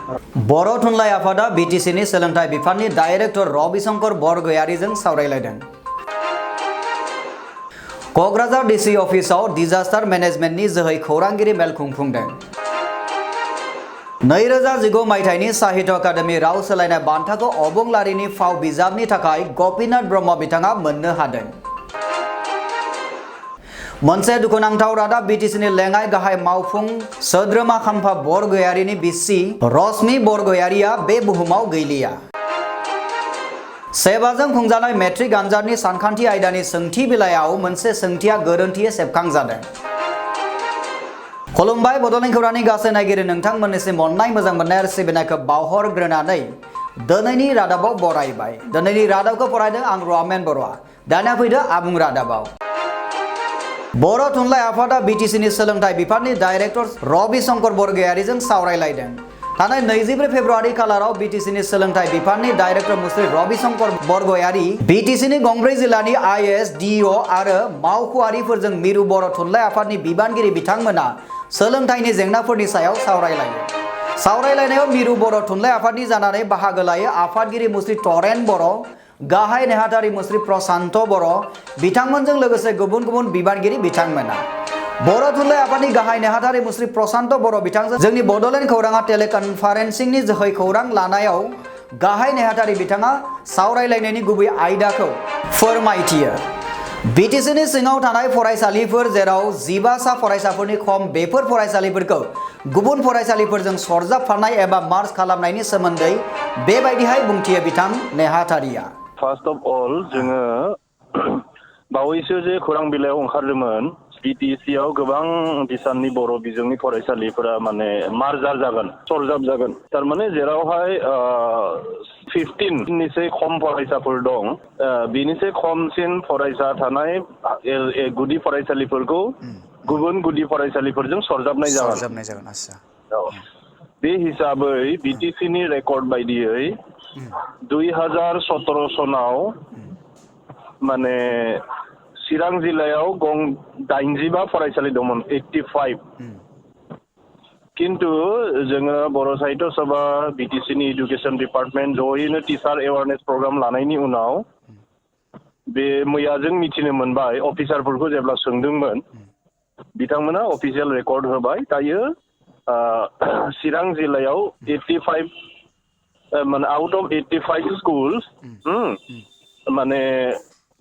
बर' थुनलाइ आफादा बिटिसिनि सोलोंथाइ बिफाननि डाइरेक्टर रबिशंकर बरगयारीजों सावरायलायदों। क'क्राझार डिसि अफिसाव डिजास्टार मेनेजमेन्टनि जोहै खौरांगिरि मेल खुंफुंदों। 2019 मायथाइनि साहित्य अकादेमि राव सोलायनाय बान्थाखौ अबंलारिनि फाव बिजाबनि थाखाय गपिनाथ ब्रह्म बिथाङा मोननो हादों। मोनसे दुखुनांथाव रादाब बिटिसिनि लेङाइ गाहाय मावफुं सोद्रोमा खाम्फा बरगयारीनि बिसि रश्मि बरगयारीया बे बुहुमाव गैलिया। सेबाजों खुंजानाय मेट्रिक आनजादनि सानखान्थि आयदानि सोंथि बिलाइयाव मोनसे सोंथिया गोरोन्थियै सेबखांजादों। खुलुमबाय बड'लेण्ड खौरांनि गासै नायगिरि नोंथांमोननिसिम अननाय मोजां मोननाय आरो सिबिनायखौ बावहरग्रोनानै दिनैनि रादाबाव बरायबाय। दिनैनि रादाबखौ फरायदों आं रमेन बर'आ। दानिया फैदो आबुं रादाबाव। बर' थुनलाइ आफादा बिटिसिनि सोलोंथाइ बिफाननि डाइरेक्टर रबिशंकर बरगयारीजों सावरायलायदों। थांनाय 24 फेब्रुआरि खालाराव बिटिसिनि सोलोंथाइ बिफाननि डाइरेक्टर मुस्रि रबिशंकर बरगयारी बिटिसिनि गंब्रै जिल्लानि आइएएस, डिइअ आरो मावख'आरिफोरजों मिरु बर' थुनलाइ आफादनि बिबानगिरि बिथांमोना सोलोंथाइनि जेंनाफोरनि सायाव सावरायलायो। सावरायलायनायाव मिरु बर' थुनलाइ आफादनि जानानै बाहागो लायो आफादगिरि मुस्रि तरेन बर', गाहाय नेहाथारि मुस्रि प्रशान्त बर', बिथांमोनजों लोगोसे गुबुन गुबुन बिबानगिरि बिथांमोना। बर' थुनलाइ आफादनि गाहाय नेहाथारि मुस्रि प्रशान्त बर' बिथांजों जोंनि बड'लेण्ड खौराङा टेलिकनफारेन्सिंनि जोहै खौरां लानायाव गाहाय नेहाथारि बिथाङा सावरायलायनायनि गुबै आयदाखौ फोरमायथियो। बिटिसिनि सिङाव थानाय फरायसालिफोर जेराव 15 सा फरायसाफोरनि खम बेफोर फरायसालिफोरखौ गुबुन फरायसालिफोरजों सरजाबफानाय एबा मार्ज खालामनायनि सोमोन्दै बेबायदिहाय बुंथियो बिथां नेहाथारिया। फार्स्ट अफ अल जोङो बावैसो जे खौरां बिलाइयाव ओंखारदोंमोन बिटिसिआव गोबां बिसाननि बर' बिजोंनि फरायसालिफोरा माने मार्जार जागोन, सरजाब जागोन। थारमाने जेरावहाय 15 निसे खम फरायसाफोर दं, बिनिसे खमसिन फरायसा थानाय गुदि फरायसालिफोरखौ गुबुन गुदि फरायसालिफोरजों सरजाबनाय जागोन। बे हिसाबै बिटिसिनि रेकर्ड बायदियै 2017 सनाव माने चिरां जिल्लायाव गं 85 फरायसालि दंमोन, 85। किन्तु जोङो बर' साहित्य सभा बिटिसिनि इडुकेसन डिपार्टमेन्ट जयैनो टिचार एवारनेस प्रग्राम लानायनि उनाव बे मैया जों मिथिनो मोनबाय, अफिसारफोरखौ जेब्ला सोंदोंमोन बिथांमोना अफिसियेल रेकर्ड होबाय। दायो चिरां जिल्लायाव 85 माने आउट अफ 85 स्कुल्स माने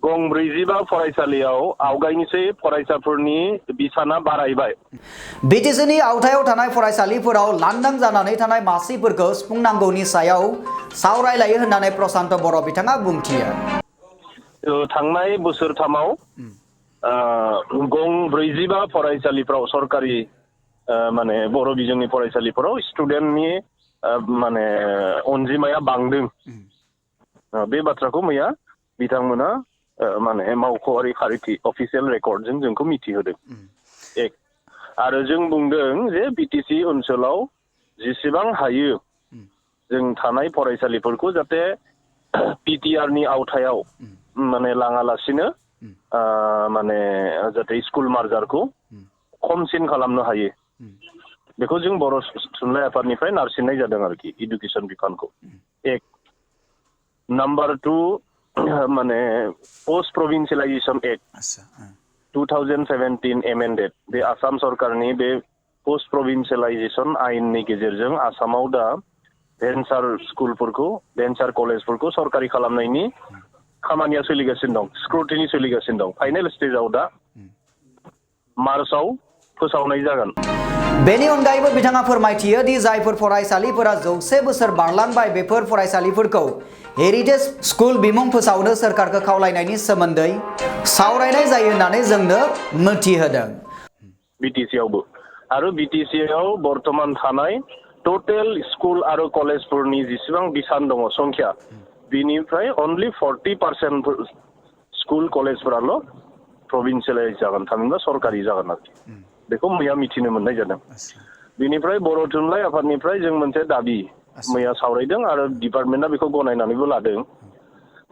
गं 45 फरायसालियाव आवगायनिसै फरायसाफोरनि बिसाना बारायबाय। बिटिसिनि आवथायाव थानाय फरायसालिफोराव लांदां जानानै थानाय मासिफोरखौ सुफुंनांगौनि सायाव सावरायलायो होननानै प्रशान्त बर' बिथाङा बुंथियो। थांनाय बोसोरथामाव गं 45 फरायसालिफ्राव सरकारि माने बर' बिजोंनि फरायसालिफोराव स्टुडेन्टनि माने अनजिमाया बांदों। बे बाथ्राखौ मैया बिथांमोना माने मावख'आरि खारिथि अफिसियेल रेकर्डजों जोंखौ मिथिहोदों। एक आरो जों बुंदों जे बिटिसि ओनसोलाव जेसेबां हायो जों थानाय फरायसालिफोरखौ जाहाथे पिटिआरनि आवथायाव माने लाङालासिनो माने जाहाथे स्कुल मार्जारखौ खमसिन खालामनो हायो बेखौ जों बर' थुनलाइ आफादनिफ्राय नारसिननाय जादों आरोखि इडुकेसन बिफानखौ। एक नाम्बार 2 माने पोस्ट प्रभिन्सियलाइजेसन एक्ट 2017 एमेन्डेड, बे आसाम सरकारनि बे पोस्ट प्रभिन्सियलाइजेसन आयेननि गेजेरजों आसामाव दा भेन्सार स्कुलफोरखौ भेन्सार कलेजफोरखौ सरकारि खालामनायनि खामानिया सोलिगासिनो दं, स्क्रुटिनि सोलिगासिनो दं। फाइनेल स्टेजाव दा मार्चआव फोसावनाय जागोन। बेनि अनगायैबो बिथाङा फोरमायथियो दि जायफोर फरायसालिफोरा 100 बोसोर बारलांबाय बेफोर फरायसालिफोरखौ हेरिटेज स्कुल बिमुं फोसावनो सोरखारखौ खावलायनायनि सोमोन्दै सावरायनाय जायो होननानै जोंनो मिथिहोदों। बिटिसिआवबो आरो बिटिसिआव बर्तमान थानाय टोटेल स्कुल आरो कलेजफोरनि जेसेबां बिसान दङ संख्या बिनिफ्राय अनलि 40% स्कुल कलेजफोराल' प्रभिन्सियलाइज जागोन, थामहिनबा सरकारि जागोन आरोखि। बेखौ मैया मिथिनो मोननाय जादों। बिनिफ्राय बर' थुनलाइ आफादनिफ्राय जों मोनसे दाबि मैया सावरायदों आरो डिपार्टमेन्टआ बेखौ गनायनानैबो लादों।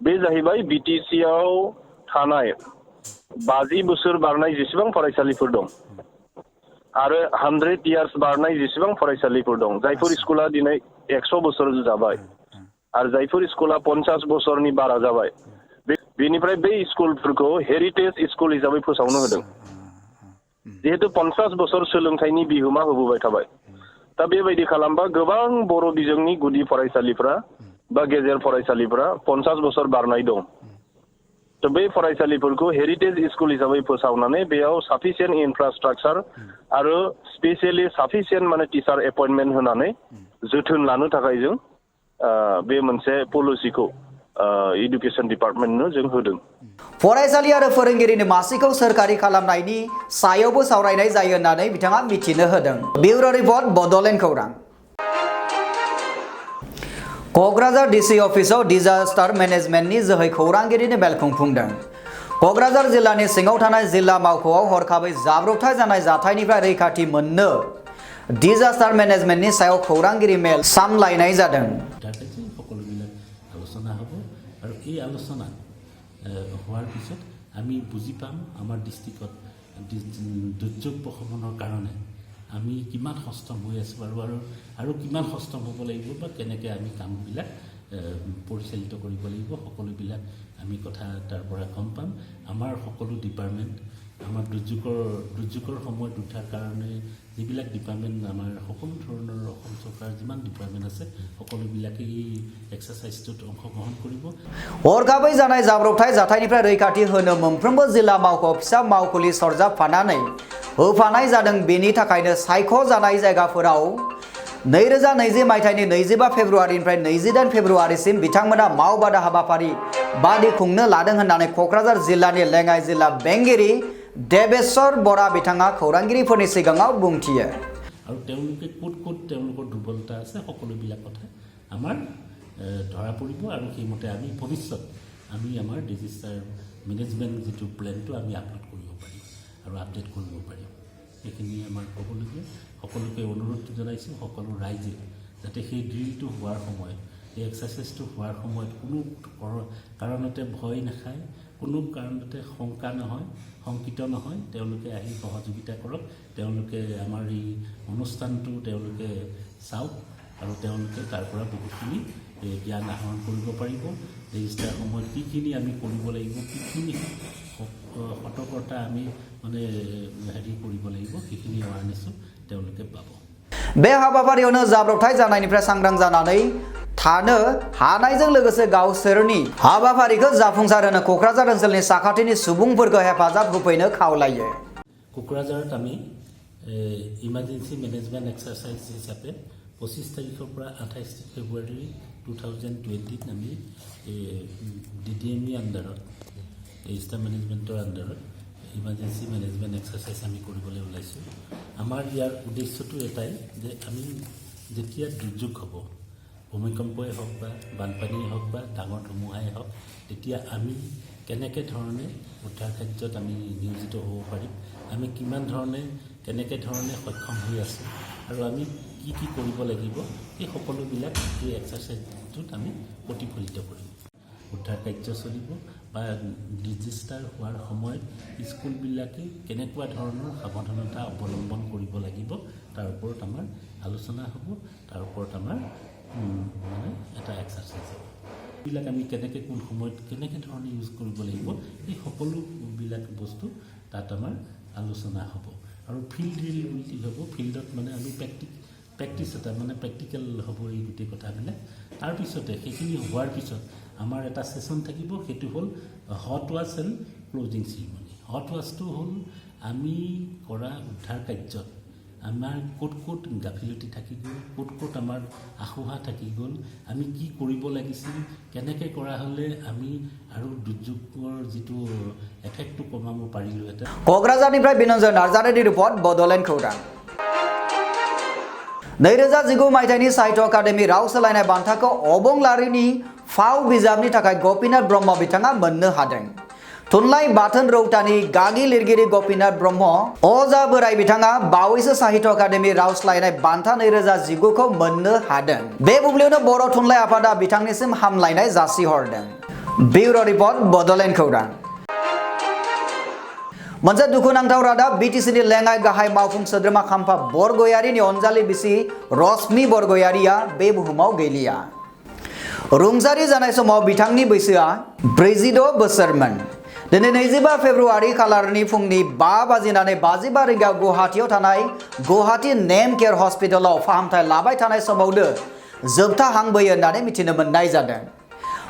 बे जाहैबाय बिटिसिआव थानाय 50 बोसोर बारनाय जेसेबां फरायसालिफोर दं आरो 100 years बारनाय जेसेबां फरायसालिफोर दं जायफोर स्कुला दिनै 100 बोसोर जाबाय आरो जायफोर स्कुला 50 बोसोरनि बारा जाबाय बेनिफ्राय बै स्कुलफोरखौ हेरिटेज स्कुल हिसाबै फोसावनो होदों जिहेतु 50 बोसोर सोलोंथाइनि बिहोमा होबोबाय थाबाय दा बेबायदि खालामबा गोबां बर' बिजोंनि गुदि फरायसालिफोरा बा गेजेर फरायसालिफोरा 50 बोसोर बारनाय दं दा बे फरायसालिफोरखौ हेरिटेज स्कुल हिसाबै फोसावनानै बेयाव साफिसियेन्ट इनफ्रास्ट्राक्चार आरो स्पेसियेलि साफिसियेन्ट माने टिचार एपइन्टमेन्ट होनानै जोथोन लानो थाखाय जों बे मोनसे पलिसिखौ एडुकेशन डिपार्टमेन्टनो जों होदों फरायसालि आरो फोरोंगिरिनि मासिखौ सोरखारि खालामनायनि सायावबो सावरायनाय जायो होननानै बिथाङा मिथिनो होदों ब्यूरो रिपर्ट बड'लेण्ड खौरां क'क्राझार डीसी अफिसाव डिजास्टार मेनेजमेन्टनि जोहै खौरांगिरिनि मेल खुंफुंदों क'क्राझार जिल्लानि सिङाव थानाय जिल्ला मावख'आव हरखाबै जाब्रबथाय जानाय जाथायनिफ्राय रैखाथि मोननो डिजास्टार मेनेजमेन्टनि सायाव खौरांगिरि मेल सामलायनाय जादों आलोचना হ'ব আৰু এই আলোচনা হোৱাৰ পিছত আমি বুজি পাম আমাৰ ডিষ্ট্ৰিক্টত দুৰ্যোগ প্ৰশমনৰ কাৰণে আমি কিমান সষ্টম হৈ আছোঁ আৰু কিমান সষ্টম হ'ব লাগিব বা কেনেকৈ আমি কামবিলাক পৰিচালিত কৰিব লাগিব সকলোবিলাক আমি কথা তাৰ পৰা গম পাম আমাৰ সকলো ডিপাৰ্টমেণ্ট আমাৰ দুৰ্যোগৰ সময়ত উঠাৰ কাৰণে যিবিলাক ডিপাৰ্টমেণ্ট আমাৰ সকলো ধৰণৰ অসম চৰকাৰ যিমান ডিপাৰ্টমেণ্ট আছে সকলোবিলাকে এই এক্সাৰচাইজটোত অংশগ্ৰহণ কৰিব हरखाबै जानाय जाब्रबथाय जाथायनिफ्राय रैखाथि होनो मोनफ्रोमबो जिल्ला मावख' फिसा मावखुलि सरजाबफानानै होफानाय जादों बेनि थाखायनो सायख'जानाय जायगाफोराव 2020 मायथाइनि 25 फेब्रुवारिनिफ्राय 28 फेब्रुवारिसिम बिथांमोना मावबादा हाबाफारि बादि खुंनो लादों होननानै क'क्राझार जिल्लानि लेङाइ जिल्ला बेंगिरि देबेश्वर बरा बिथाङा खौरांगिरिफोरनि सिगाङाव बुंथियो আৰু তেওঁলোকে ক'ত তেওঁলোকৰ দুৰ্বলতা আছে সকলোবিলাক কথা আমাৰ ধৰা পৰিব আৰু সেইমতে আমি ভৱিষ্যত আমি আমাৰ ডিজাস্টাৰ মেনেজমেণ্ট যিটো প্লেনটো আমি আপলোড কৰিব পাৰিম আৰু আপডেট কৰিব পাৰিম এইখিনি আমাৰ ক'বলগীয়া সকলোকে অনুৰোধ জনাইছোঁ সকলো ৰাইজে যাতে সেই ড্ৰিলটো হোৱাৰ সময়ত এই এক্সাৰচাইজটো হোৱাৰ সময়ত কোনো কাৰণতে ভয় নাখায় কোনো কাৰণতে শংকা নহয় শংকিত নহয় তেওঁলোকে আহি সহযোগিতা কৰক তেওঁলোকে আমাৰ এই অনুষ্ঠানটো তেওঁলোকে চাওক আৰু তেওঁলোকে তাৰ পৰা বহুতখিনি জ্ঞান আহৰণ কৰিব পাৰিব ৰেজিষ্টাৰ সময়ত কিখিনি আমি কৰিব লাগিব কিখিনি সতৰ্কতা আমি মানে হেৰি কৰিব লাগিব সেইখিনি এৱাৰনেছো তেওঁলোকে পাব बे हाबाफारियावनो जाब्रबथाय जानायनिफ्राय सांग्रां जानानै थानो हानायजों लोगोसे गावसोरनि हाबाफारिखौ जाफुंसार होनो क'क्राझार ओनसोलनि साखाथिनि सुबुंफोरखौ हेफाजाब होफैनो खावलायो क'क्राझाৰত আমি ইমাৰ্জেঞ্চি মেনেজমেণ্ট এক্সাৰচাইজ হিচাপে 25 তাৰিখৰ পৰা 28 ফেব্ৰুৱাৰী 2020 আমি DDME আণ্ডাৰত ডিজাস্টাৰ মেনেজমেণ্টৰ আণ্ডাৰত ইমাৰ্জেঞ্চি মেনেজমেণ্ট এক্সাৰচাইজ আমি কৰিবলৈ ওলাইছোঁ আমাৰ ইয়াৰ উদ্দেশ্যটো এটাই যে আমি যেতিয়া দুৰ্যোগ হ'ব ভূমিকম্পই হওক বা বানপানীয়ে হওক বা ডাঙৰ ধুমুহাই হওক তেতিয়া আমি কেনেকৈ ধৰণে উদ্ধাৰ কাৰ্যত আমি নিয়োজিত হ'ব পাৰিম আমি কিমান ধৰণে কেনেকৈ ধৰণে সক্ষম হৈ আছোঁ আৰু আমি কি কৰিব লাগিব এই সকলোবিলাক এই এক্সাৰচাইজটোত আমি প্ৰতিফলিত কৰিম উদ্ধাৰ কাৰ্য চলিব বা ডিজাস্টাৰ হোৱাৰ সময়ত স্কুলবিলাকে কেনেকুৱা ধৰণৰ সাৱধানতা অৱলম্বন কৰিব লাগিব তাৰ ওপৰত আমাৰ আলোচনা হ'ব তাৰ ওপৰত আমাৰ মানে এটা এক্সাৰচাইজ হ'ব এইবিলাক আমি কেনেকৈ কোন সময়ত কেনেকৈ ধৰণে ইউজ কৰিব লাগিব এই সকলোবিলাক বস্তু তাত আমাৰ আলোচনা হ'ব আৰু ফিল্ড ড্ৰিল বুলি হ'ব ফিল্ডত মানে আমি প্ৰেক্টিছ এটা মানে প্ৰেক্টিকেল হ'ব এই গোটেই কথাবিলাক তাৰপিছতে সেইখিনি হোৱাৰ পিছত আমাৰ এটা সেশন থাকিব সেইটো হ'ল hot wash and closing ceremony হট ৱাছটো হ'ল আমি কৰা উদ্ধাৰ কাৰ্যত আমাৰ ক'ত গাফিলতি থাকি গ'ল ক'ত আমাৰ আশোহা থাকি গ'ল আমি কি কৰিব লাগিছিল কেনেকৈ কৰা হ'লে আমি আৰু দুৰ্যোগৰ যিটো এফেক্টটো কমাব পাৰিলোহেঁতেন क'क्राझारनिफ्राय बिन'जय नार्जारिनि रिपर्ट बड'लेण्ड खौरां 2019 मायथाइनि साहित्य एकाडेमि राव सोलायनाय बान्थाखौ अबंलारिनि फाव बिजाबनि थाखाय गपिनाथ ब्रह्म बिथाङा मोननो हादों थुनलाइ बाथोन रौतानि गागि लिरगिरि गपिनाथ ब्रह्म अजा बोराइ बिथाङा बावैसो साहित्य एकाडेमि राव सोलायनाय बान्था 2019 खौ मोननो हादों बे बुब्लियावनो बर' थुनलाइ आफादा बिथांनिसिम हामलायनाय जासिहरदों ब्यूरो रिपर्ट बड'लेण्ड खौरां मोनसे दुखुनांथाव रादाब बिटिसिनि लेङाइ गाहाय मावफुं सोद्रोमा खाम्फा बरगयारिनि अनजालि बिसि रश्मि बरगयारिया बे बुहुमाव गैलिया। रुंसारि जानाय समाव बिथांनि बैसोआ 46 बोसोरमोन। दिनै 25 फेब्रुआरि खालारनि फुंनि 5:55 रिंगायाव गुवाहाटीआव थानाय गुवाहाटी नेम केयार हस्पिटालाव फाहामथाय लाबाय थानाय समावनो जोबथा हां बोयो होननानै मिथिनो मोननाय जादों।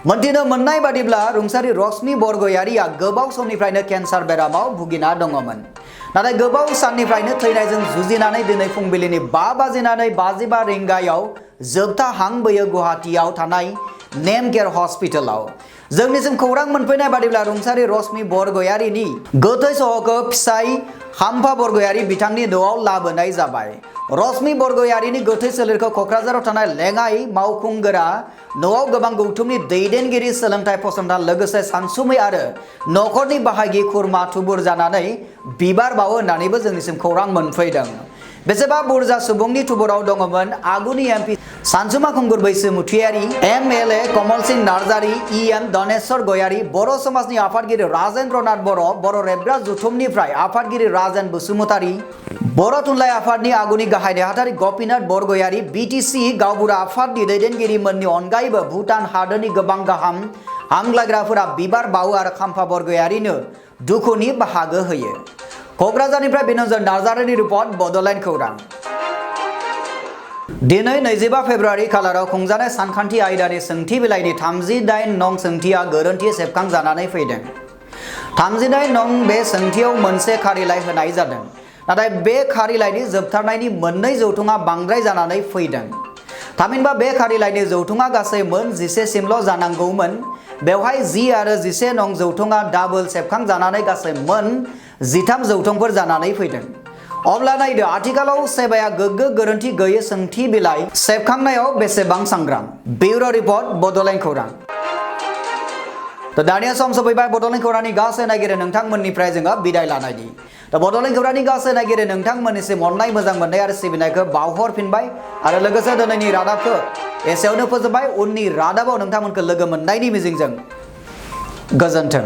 मोनथिनो मोननाय बादिब्ला रुंसारि रश्मि बरगयारिया गोबाव समनिफ्रायनो केन्सार बेरामाव भुगिना दङमोन। नाथाय गोबाव साननिफ्रायनो थैनायजों जुजिनानै दिनै फुंबिलिनि 5:55 रिंगायाव जोबथा हां बोयो गुवाहाटीआव थानाय नेम केयार हस्पिटालाव। जोंनिसिम खौरां मोनफैनाय बादिब्ला रुंसारि रश्मि बरगयारिनि गोथै सहखौ फिसाय खाम्फा बरगयारि बिथांनि न'आव लाबोनाय जाबाय। रश्मि बरगयारिनि गोथै सोलेरखौ क'क्राझाराव थानाय लेङाइ मावफुंगोरा न'आव गोबां गौथुमनि दैदेनगिरि सोलोंथाइ फसंथान लोगोसे सानसुमै आरो न'खरनि बाहागि खुरमा थुबुर जानानै बिबार बावो होननानैबो जोंनिसिम खौरां मोनफैदों। बेसेबा बुरजा सुबुंनि थुबुराव दङमोन आगुनि एमपि सानसुमा खुंगुर बैसोमुथियारि, एमएलए कमल सिंह नार्जारी, इएम धनेश्वर गयारी, बर' समाजनि आफादगिरि राजेन्द्र नाथ बर' रेबग्रा जुथुमनिफ्राय आफादगिरि राजेन बसुमतारी, बर' थुनलाइ आफादनि आगुनि गाहाय नेहाथारि गपिनाथ बरगयारी, बिटिसि गावबुरा आफादनि दैदेनगिरिमोननि अनगायैबो भुटान हादोरनि गोबां गाहाम हामलायग्राफोरा बिबार बावो आरो खाम्फा बरगयारिनो दुखुनि बाहागो होयो। क'क्राझारनिफ्राय बिनोजर नार्जारीनि रिपर्ट बड'लेण्ड खौरां। दिनै 25 फेब्रुआरि खालाराव खुंजानाय सानखान्थि आयदानि सोंथि बिलाइनि 38 नं सोंथिया गोरोन्थि सेबखांजानानै फैदों। 38 नं बे सोंथियाव मोनसे खारिलाइ होनाय जादों। नाथाय बे खारिलाइनि जोबथारनायनि मोननै जौथुङा बांद्राय जानानै फैदों। थामहिनबा बे खारिलाइनि जौथुङा गासै मोन 11 सिमल' जानांगौमोन। बेवहाय 10 आरो 11 नं जौथुङा डाबल सेबखांजानानै गासै मोन 13 जौथुंफोर जानानै फैदों। अब्ला नायदो आथिखालाव सेबाया गोग्गो गोरोन्थि गैयै सोंथि बिलाइ सेबखांनायाव बेसेबां सांग्रां। ब्युर' रिपर्ट बड'लेण्ड खौरां। दानिया सम सफैबाय बड'लेण्ड खौरांनि गासै नायगिरि नोंथांमोननिफ्राय जोङो बिदाय लानायनि। बड'लेण्ड खौरांनि गासै नायगिरि नोंथांमोननिसिम अननाय मोजां मोननाय आरो सिबिनायखौ बावहरफिनबाय आरो लोगोसे दिनैनि रादाबखौ एसेयावनो फोजोबबाय। उननि रादाबाव नोंथांमोनखौ लोगो मोननायनि मिजिंजों गोजोन्थों।